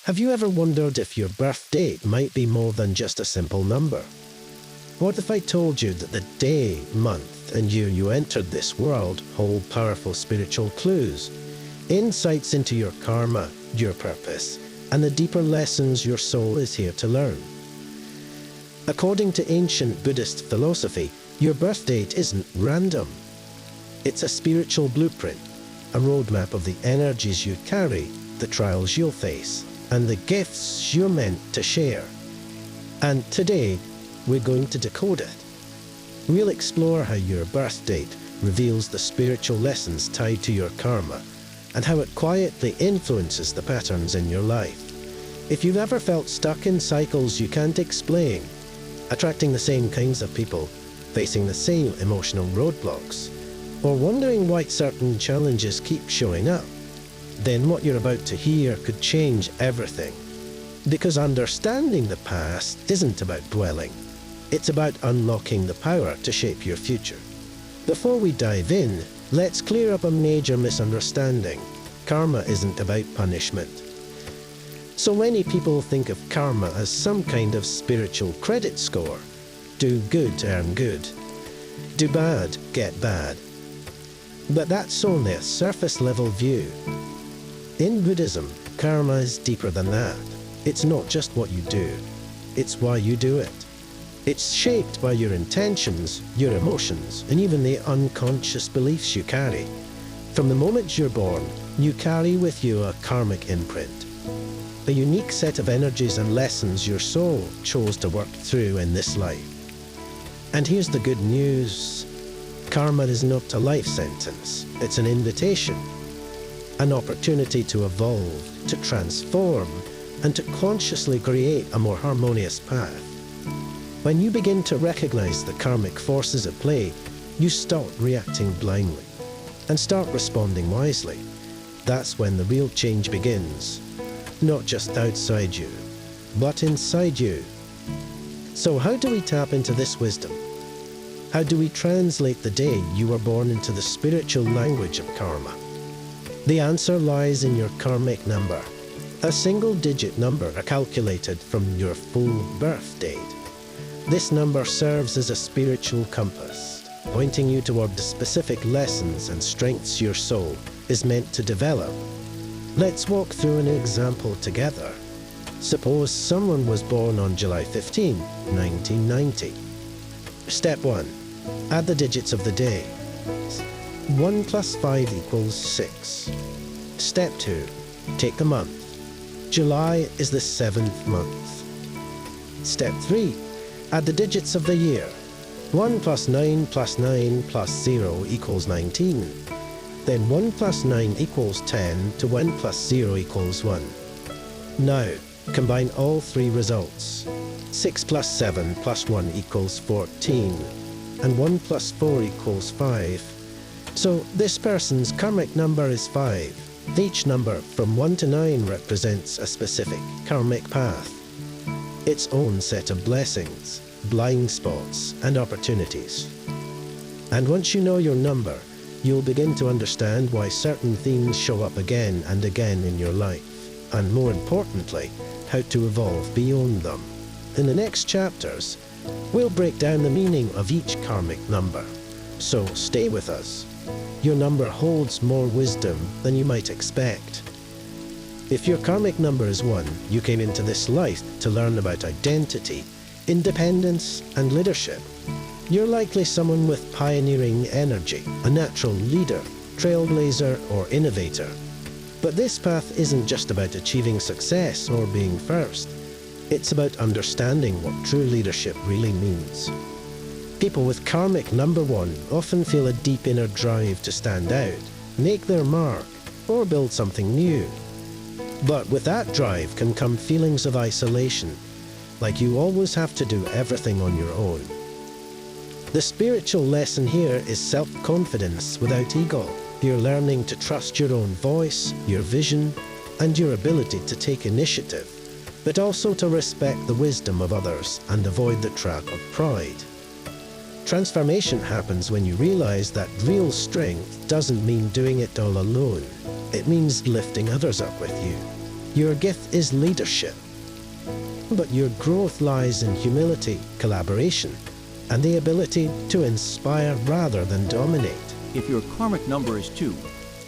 Have you ever wondered if your birth date might be more than just a simple number? What if I told you that the day, month, and year you entered this world hold powerful spiritual clues, insights into your karma, your purpose, and the deeper lessons your soul is here to learn? According to ancient Buddhist philosophy, your birth date isn't random. It's a spiritual blueprint, a roadmap of the energies you carry, the trials you'll face, and the gifts you're meant to share. And today, we're going to decode it. We'll explore how your birth date reveals the spiritual lessons tied to your karma, and how it quietly influences the patterns in your life. If you've ever felt stuck in cycles you can't explain, attracting the same kinds of people, facing the same emotional roadblocks, or wondering why certain challenges keep showing up, then what you're about to hear could change everything. Because understanding the past isn't about dwelling. It's about unlocking the power to shape your future. Before we dive in, let's clear up a major misunderstanding. Karma isn't about punishment. So many people think of karma as some kind of spiritual credit score. Do good to earn good. Do bad, get bad. But that's only a surface-level view. In Buddhism, karma is deeper than that. It's not just what you do, it's why you do it. It's shaped by your intentions, your emotions, and even the unconscious beliefs you carry. From the moment you're born, you carry with you a karmic imprint, a unique set of energies and lessons your soul chose to work through in this life. And here's the good news. Karma is not a life sentence. It's an invitation, an opportunity to evolve, to transform, and to consciously create a more harmonious path. When you begin to recognize the karmic forces at play, you stop reacting blindly and start responding wisely. That's when the real change begins. Not just outside you, but inside you. So how do we tap into this wisdom? How do we translate the day you were born into the spiritual language of karma? The answer lies in your karmic number, a single-digit number calculated from your full birth date. This number serves as a spiritual compass, pointing you toward the specific lessons and strengths your soul is meant to develop. Let's walk through an example together. Suppose someone was born on July 15, 1990. Step 1. Add the digits of the day. 1 plus 5 equals 6. Step 2. Take the month. July is the 7th month. Step 3. Add the digits of the year. 1 plus 9 plus 9 plus 0 equals 19. Then 1 plus 9 equals 10 to 1 plus 0 equals 1. Now, combine all three results. 6 plus 7 plus 1 equals 14, and 1 plus 4 equals 5. So this person's karmic number is 5. Each number from 1 to 9 represents a specific karmic path, its own set of blessings, blind spots, and opportunities. And once you know your number, you'll begin to understand why certain themes show up again and again in your life, and more importantly, how to evolve beyond them. In the next chapters, we'll break down the meaning of each karmic number. So stay with us. Your number holds more wisdom than you might expect. If your karmic number is 1, you came into this life to learn about identity, independence, and leadership. You're likely someone with pioneering energy, a natural leader, trailblazer, or innovator. But this path isn't just about achieving success or being first. It's about understanding what true leadership really means. People with karmic number 1 often feel a deep inner drive to stand out, make their mark, or build something new. But with that drive can come feelings of isolation, like you always have to do everything on your own. The spiritual lesson here is self-confidence without ego. You're learning to trust your own voice, your vision, and your ability to take initiative, but also to respect the wisdom of others and avoid the trap of pride. Transformation happens when you realize that real strength doesn't mean doing it all alone. It means lifting others up with you. Your gift is leadership. But your growth lies in humility, collaboration, and the ability to inspire rather than dominate. If your karmic number is 2,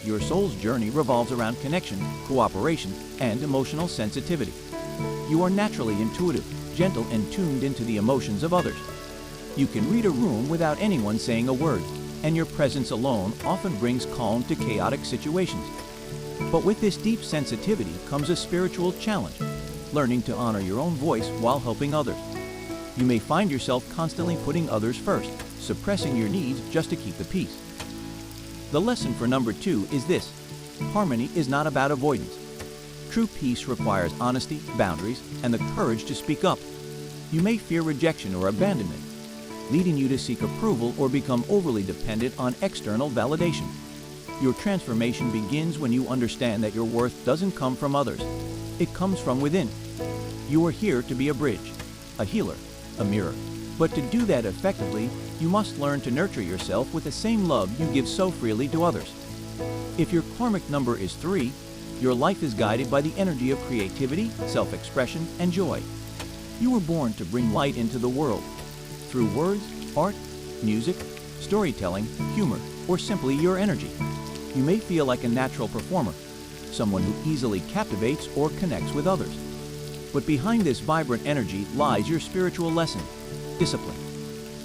your soul's journey revolves around connection, cooperation, and emotional sensitivity. You are naturally intuitive, gentle, and tuned into the emotions of others. You can read a room without anyone saying a word, and your presence alone often brings calm to chaotic situations. But with this deep sensitivity comes a spiritual challenge, learning to honor your own voice while helping others. You may find yourself constantly putting others first, suppressing your needs just to keep the peace. The lesson for number 2 is this: harmony is not about avoidance. True peace requires honesty, boundaries, and the courage to speak up. You may fear rejection or abandonment, leading you to seek approval or become overly dependent on external validation. Your transformation begins when you understand that your worth doesn't come from others. It comes from within. You are here to be a bridge, a healer, a mirror. But to do that effectively, you must learn to nurture yourself with the same love you give so freely to others. If your karmic number is 3, your life is guided by the energy of creativity, self-expression, and joy. You were born to bring light into the world through words, art, music, storytelling, humor, or simply your energy. You may feel like a natural performer, someone who easily captivates or connects with others. But behind this vibrant energy lies your spiritual lesson: discipline.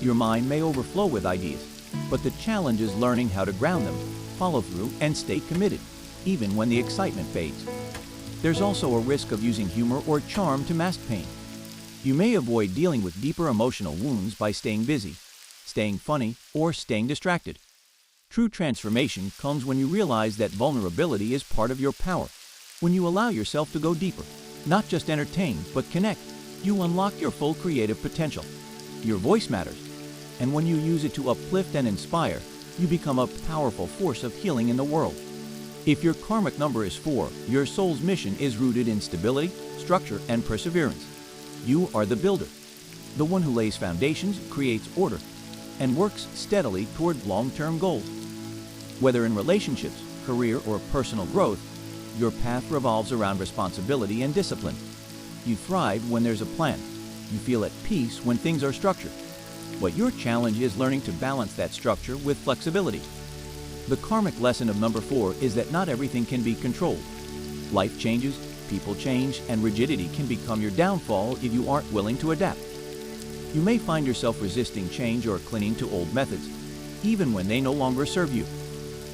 Your mind may overflow with ideas, but the challenge is learning how to ground them, follow through, and stay committed, even when the excitement fades. There's also a risk of using humor or charm to mask pain. You may avoid dealing with deeper emotional wounds by staying busy, staying funny, or staying distracted. True transformation comes when you realize that vulnerability is part of your power. When you allow yourself to go deeper, not just entertain, but connect, you unlock your full creative potential. Your voice matters, and when you use it to uplift and inspire, you become a powerful force of healing in the world. If your karmic number is 4, your soul's mission is rooted in stability, structure, and perseverance. You are the builder, the one who lays foundations, creates order, and works steadily toward long-term goals. Whether in relationships, career, or personal growth, your path revolves around responsibility and discipline. You thrive when there's a plan. You feel at peace when things are structured. But your challenge is learning to balance that structure with flexibility. The karmic lesson of number 4 is that not everything can be controlled. Life changes, people change, and rigidity can become your downfall if you aren't willing to adapt. You may find yourself resisting change or clinging to old methods, even when they no longer serve you.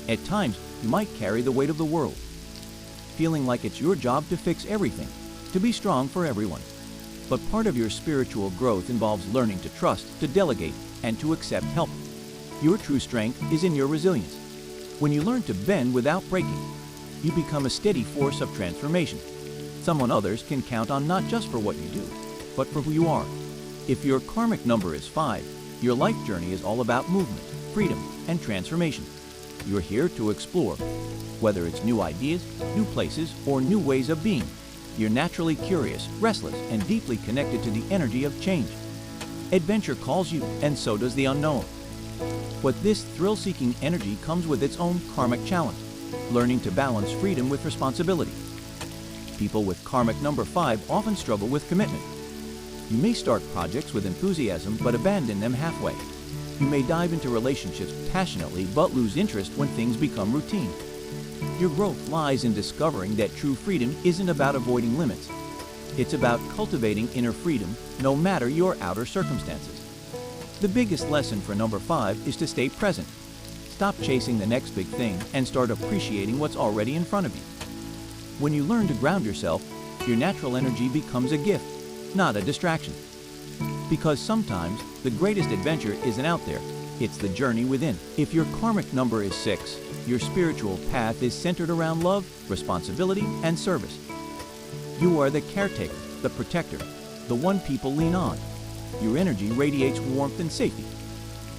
At times, you might carry the weight of the world, feeling like it's your job to fix everything, to be strong for everyone. But part of your spiritual growth involves learning to trust, to delegate, and to accept help. Your true strength is in your resilience. When you learn to bend without breaking, you become a steady force of transformation, someone others can count on not just for what you do, but for who you are. If your karmic number is 5, your life journey is all about movement, freedom, and transformation. You're here to explore, whether it's new ideas, new places, or new ways of being. You're naturally curious, restless, and deeply connected to the energy of change. Adventure calls you, and so does the unknown. But this thrill-seeking energy comes with its own karmic challenge, learning to balance freedom with responsibility. People with karmic number 5 often struggle with commitment. You may start projects with enthusiasm but abandon them halfway. You may dive into relationships passionately but lose interest when things become routine. Your growth lies in discovering that true freedom isn't about avoiding limits. It's about cultivating inner freedom no matter your outer circumstances. The biggest lesson for number 5 is to stay present. Stop chasing the next big thing and start appreciating what's already in front of you. When you learn to ground yourself, your natural energy becomes a gift, not a distraction. Because sometimes the greatest adventure isn't out there, it's the journey within. If your karmic number is 6, your spiritual path is centered around love, responsibility, and service. You are the caretaker, the protector, the one people lean on. Your energy radiates warmth and safety.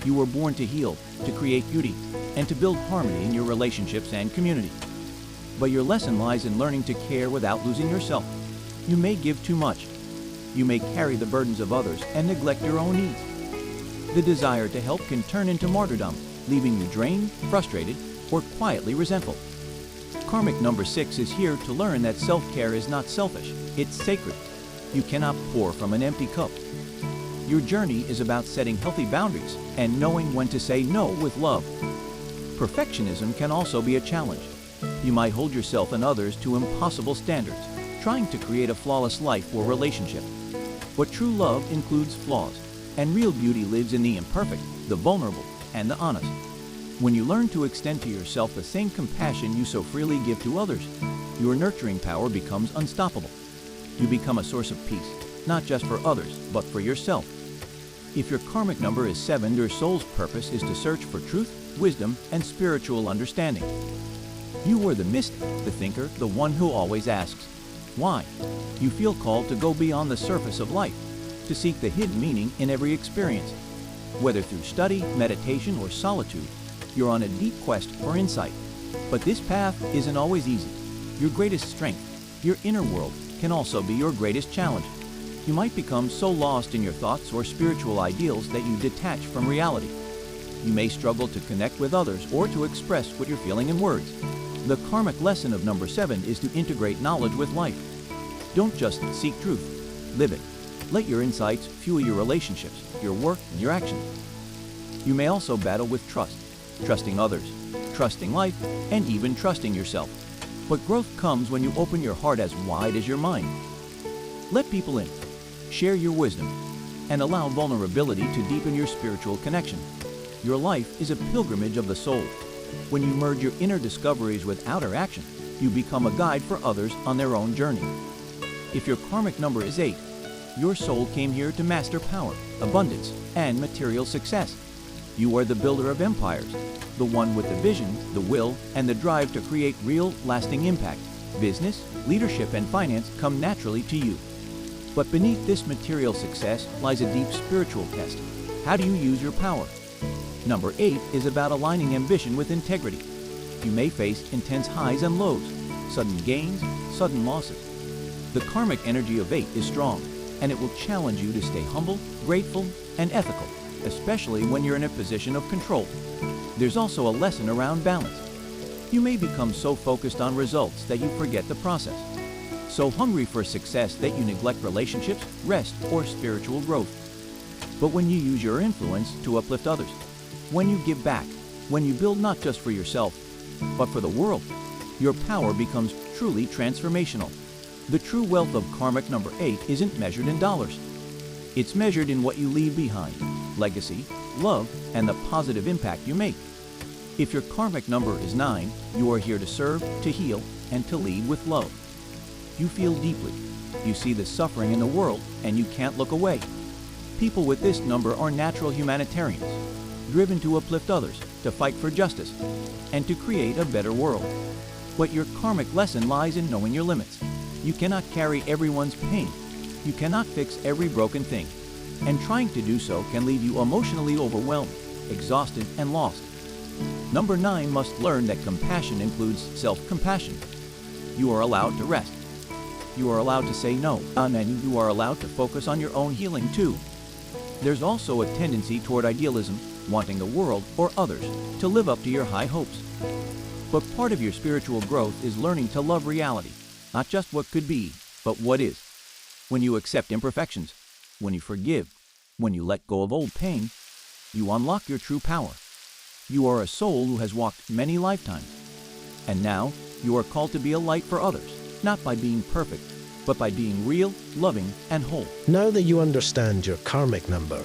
You were born to heal, to create beauty, and to build harmony in your relationships and community. But your lesson lies in learning to care without losing yourself. You may give too much. You may carry the burdens of others and neglect your own needs. The desire to help can turn into martyrdom, leaving you drained, frustrated, or quietly resentful. karmic number 6 is here to learn that self-care is not selfish, it's sacred. You cannot pour from an empty cup. Your journey is about setting healthy boundaries and knowing when to say no with love. Perfectionism can also be a challenge. You might hold yourself and others to impossible standards, trying to create a flawless life or relationship. But true love includes flaws, and real beauty lives in the imperfect, the vulnerable, and the honest. When you learn to extend to yourself the same compassion you so freely give to others, your nurturing power becomes unstoppable. You become a source of peace, not just for others, but for yourself. If your karmic number is 7, your soul's purpose is to search for truth, wisdom, and spiritual understanding. You are the mystic, the thinker, the one who always asks, why? You feel called to go beyond the surface of life, to seek the hidden meaning in every experience. Whether through study, meditation, or solitude, you're on a deep quest for insight. But this path isn't always easy. Your greatest strength, your inner world, can also be your greatest challenge. You might become so lost in your thoughts or spiritual ideals that you detach from reality. You may struggle to connect with others or to express what you're feeling in words. The karmic lesson of number 7 is to integrate knowledge with life. Don't just seek truth, live it. Let your insights fuel your relationships, your work, and your actions. You may also battle with trust, trusting others, trusting life, and even trusting yourself. But growth comes when you open your heart as wide as your mind. Let people in, share your wisdom, and allow vulnerability to deepen your spiritual connection. Your life is a pilgrimage of the soul. When you merge your inner discoveries with outer action, you become a guide for others on their own journey. If your karmic number is 8, your soul came here to master power, abundance, and material success. You are the builder of empires, the one with the vision, the will, and the drive to create real, lasting impact. Business, leadership, and finance come naturally to you. But beneath this material success lies a deep spiritual test. How do you use your power? Number 8 is about aligning ambition with integrity. You may face intense highs and lows, sudden gains, sudden losses. The karmic energy of 8 is strong, and it will challenge you to stay humble, grateful, and ethical, especially when you're in a position of control. There's also a lesson around balance. You may become so focused on results that you forget the process, so hungry for success that you neglect relationships, rest, or spiritual growth. But when you use your influence to uplift others, when you give back, when you build not just for yourself, but for the world, your power becomes truly transformational. The true wealth of karmic number 8 isn't measured in dollars. It's measured in what you leave behind, legacy, love, and the positive impact you make. If your karmic number is 9, you are here to serve, to heal, and to lead with love. You feel deeply. You see the suffering in the world, and you can't look away. People with this number are natural humanitarians, driven to uplift others, to fight for justice, and to create a better world. But your karmic lesson lies in knowing your limits. You cannot carry everyone's pain. You cannot fix every broken thing. And trying to do so can leave you emotionally overwhelmed, exhausted, and lost. Number 9 must learn that compassion includes self-compassion. You are allowed to rest. You are allowed to say no, and you are allowed to focus on your own healing too. There's also a tendency toward idealism, wanting the world or others to live up to your high hopes. But part of your spiritual growth is learning to love reality, not just what could be, but what is. When you accept imperfections, when you forgive, when you let go of old pain, you unlock your true power. You are a soul who has walked many lifetimes. And now, you are called to be a light for others, not by being perfect, but by being real, loving, and whole. Now that you understand your karmic number,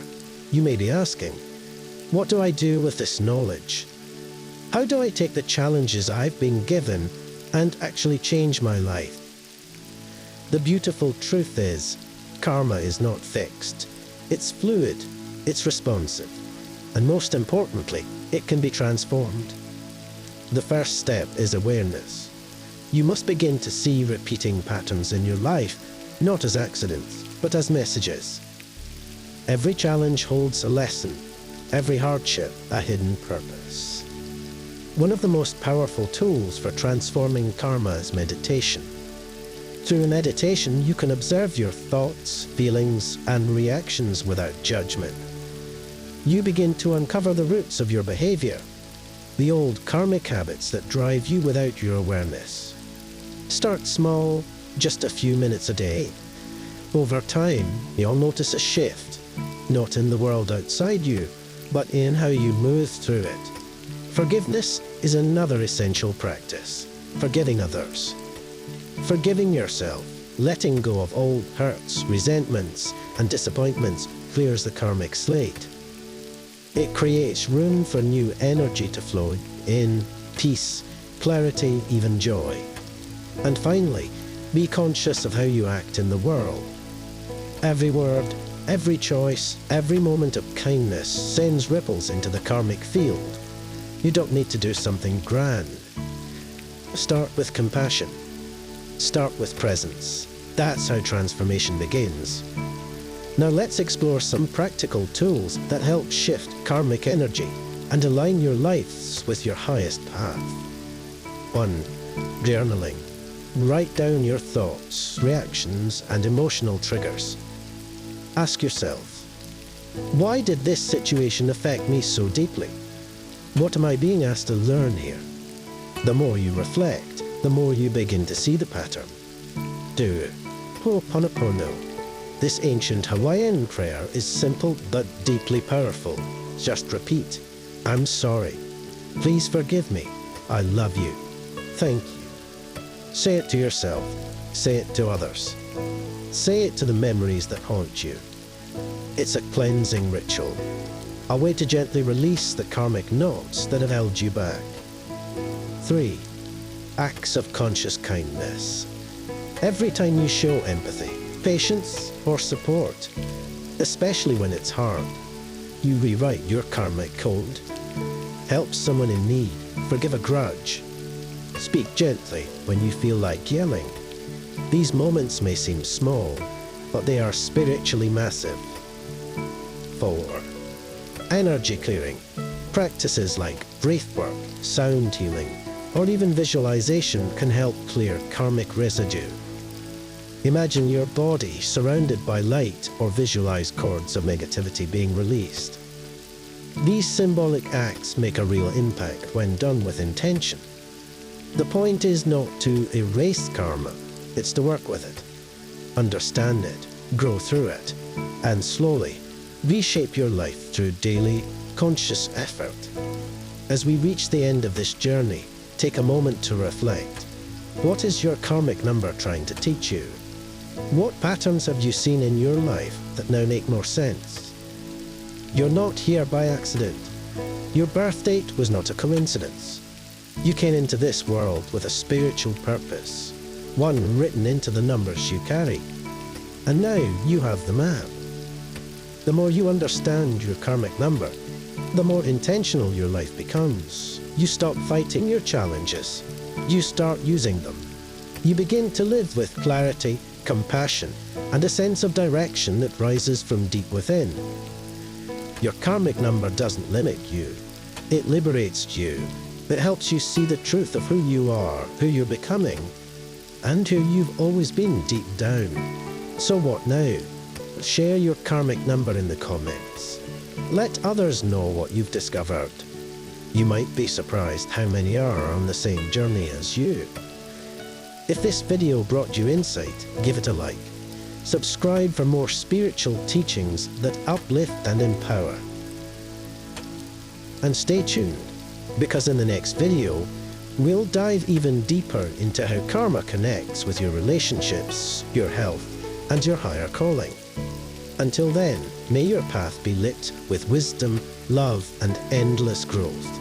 you may be asking, what do I do with this knowledge? How do I take the challenges I've been given and actually change my life? The beautiful truth is, karma is not fixed. It's fluid, it's responsive, and most importantly, it can be transformed. The first step is awareness. You must begin to see repeating patterns in your life, not as accidents, but as messages. Every challenge holds a lesson, every hardship a hidden purpose. One of the most powerful tools for transforming karma is meditation. Through meditation, you can observe your thoughts, feelings, and reactions without judgment. You begin to uncover the roots of your behavior. the old karmic habits that drive you without your awareness. Start small, just a few minutes a day. Over time, you'll notice a shift, not in the world outside you, but in how you move through it. Forgiveness is another essential practice. Forgiving others. Forgiving yourself, letting go of old hurts, resentments, and disappointments clears the karmic slate. It creates room for new energy to flow in, peace, clarity, even joy. And finally, be conscious of how you act in the world. Every word, every choice, every moment of kindness sends ripples into the karmic field. You don't need to do something grand. Start with compassion. Start with presence. That's how transformation begins. Now let's explore some practical tools that help shift karmic energy and align your lives with your highest path. 1. Journaling. Write down your thoughts, reactions, and emotional triggers. Ask yourself, why did this situation affect me so deeply? What am I being asked to learn here? The more you reflect, the more you begin to see the pattern. 2. Ho'oponopono. This ancient Hawaiian prayer is simple but deeply powerful. Just repeat, I'm sorry. Please forgive me. I love you. Thank you. Say it to yourself. Say it to others. Say it to the memories that haunt you. It's a cleansing ritual, a way to gently release the karmic knots that have held you back. 3. Acts of conscious kindness. Every time you show empathy, patience, or support, especially when it's hard, you rewrite your karmic code. Help someone in need, forgive a grudge. Speak gently when you feel like yelling. These moments may seem small, but they are spiritually massive. 4. Energy clearing. Practices like breathwork, sound healing, or even visualization can help clear karmic residue. Imagine your body surrounded by light or visualize cords of negativity being released. These symbolic acts make a real impact when done with intention. The point is not to erase karma, it's to work with it, understand it, grow through it, and slowly reshape your life through daily, conscious effort. As we reach the end of this journey, take a moment to reflect. What is your karmic number trying to teach you? What patterns have you seen in your life that now make more sense? You're not here by accident. Your birth date was not a coincidence. You came into this world with a spiritual purpose, one written into the numbers you carry. And now you have the map. The more you understand your karmic number, the more intentional your life becomes. You stop fighting your challenges. You start using them. You begin to live with clarity, compassion, and a sense of direction that rises from deep within. Your karmic number doesn't limit you. It liberates you. It helps you see the truth of who you are, who you're becoming, and who you've always been deep down. So what now? Share your karmic number in the comments. Let others know what you've discovered. You might be surprised how many are on the same journey as you. If this video brought you insight, give it a like. Subscribe for more spiritual teachings that uplift and empower. And stay tuned, because in the next video, we'll dive even deeper into how karma connects with your relationships, your health, and your higher calling. Until then, may your path be lit with wisdom, love, and endless growth.